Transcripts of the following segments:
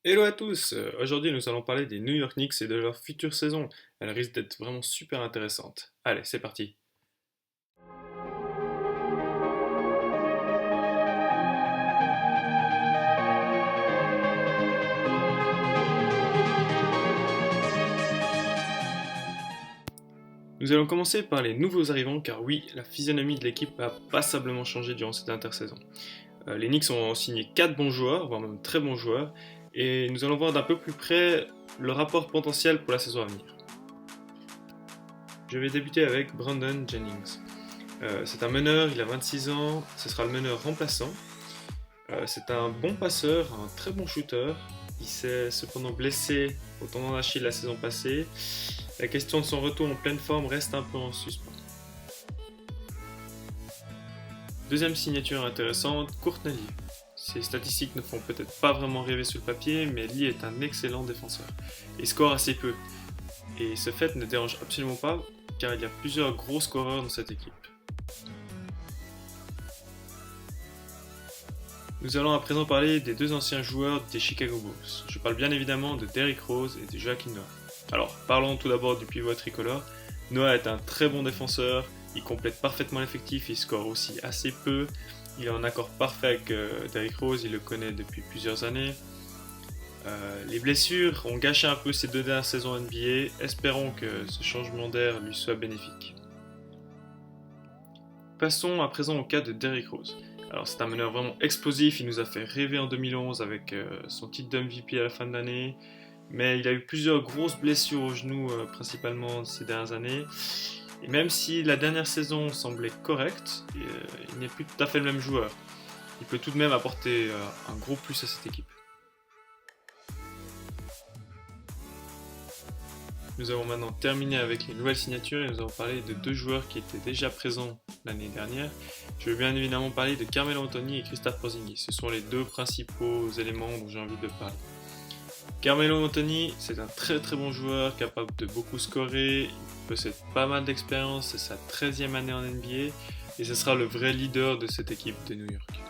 Hello à tous! Aujourd'hui nous allons parler des New York Knicks et de leur future saison. Elle risque d'être vraiment super intéressante. Allez, c'est parti! Nous allons commencer par les nouveaux arrivants car oui, la physionomie de l'équipe a passablement changé durant cette intersaison. Les Knicks ont signé 4 bons joueurs, voire même très bons joueurs, et nous allons voir d'un peu plus près le rapport potentiel pour la saison à venir. Je vais débuter avec Brandon Jennings. C'est un meneur, il a 26 ans, ce sera le meneur remplaçant. C'est un bon passeur, un très bon shooter. Il s'est cependant blessé au tendon d'Achille la saison passée. La question de son retour en pleine forme reste un peu en suspens. Deuxième signature intéressante, Courtney Lee. Ses statistiques ne font peut-être pas vraiment rêver sur le papier, mais Lee est un excellent défenseur. Il score assez peu. Et ce fait ne dérange absolument pas, car il y a plusieurs gros scoreurs dans cette équipe. Nous allons à présent parler des deux anciens joueurs des Chicago Bulls. Je parle bien évidemment de Derrick Rose et de Joakim Noah. Alors, parlons tout d'abord du pivot tricolore. Noah est un très bon défenseur, il complète parfaitement l'effectif, il score aussi assez peu. Il est en accord parfait avec Derrick Rose, il le connaît depuis plusieurs années. Les blessures ont gâché un peu ses deux dernières saisons NBA, espérons que ce changement d'air lui soit bénéfique. Passons à présent au cas de Derrick Rose. Alors c'est un meneur vraiment explosif, il nous a fait rêver en 2011 avec son titre d'MVP à la fin de l'année, mais il a eu plusieurs grosses blessures au genou principalement ces dernières années. Et même si la dernière saison semblait correcte, il n'est plus tout à fait le même joueur. Il peut tout de même apporter un gros plus à cette équipe. Nous avons maintenant terminé avec les nouvelles signatures et nous allons parler de deux joueurs qui étaient déjà présents l'année dernière. Je veux bien évidemment parler de Carmelo Anthony et Kristaps Porzingis. Ce sont les deux principaux éléments dont j'ai envie de parler. Carmelo Anthony, c'est un très très bon joueur, capable de beaucoup scorer, il possède pas mal d'expérience, c'est sa 13e année en NBA et ce sera le vrai leader de cette équipe de New York.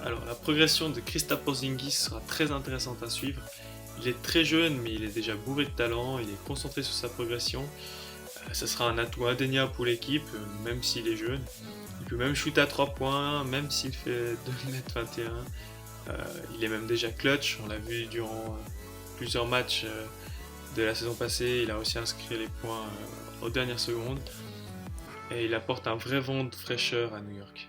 Alors la progression de Kristaps Porzingis sera très intéressante à suivre. Il est très jeune mais il est déjà bourré de talent, il est concentré sur sa progression. Ce sera un atout indéniable pour l'équipe, même s'il est jeune. Il peut même shooter à 3 points, même s'il fait 2,21 m. Il est même déjà clutch, on l'a vu durant plusieurs matchs de la saison passée. Il a aussi inscrit les points aux dernières secondes. Et il apporte un vrai vent de fraîcheur à New York.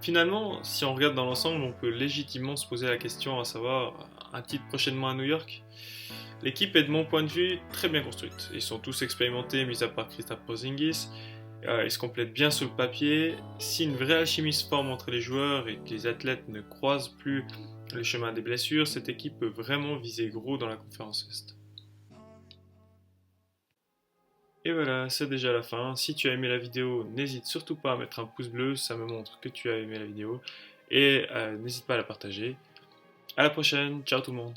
Finalement, si on regarde dans l'ensemble, on peut légitimement se poser la question à savoir un titre prochainement à New York. L'équipe est de mon point de vue très bien construite. Ils sont tous expérimentés, mis à part Kristaps Porzingis. Ils se complètent bien sur le papier. Si une vraie alchimie se forme entre les joueurs et que les athlètes ne croisent plus le chemin des blessures, cette équipe peut vraiment viser gros dans la conférence Est. Et voilà, c'est déjà la fin. Si tu as aimé la vidéo, n'hésite surtout pas à mettre un pouce bleu, ça me montre que tu as aimé la vidéo. Et n'hésite pas à la partager. À la prochaine, ciao tout le monde.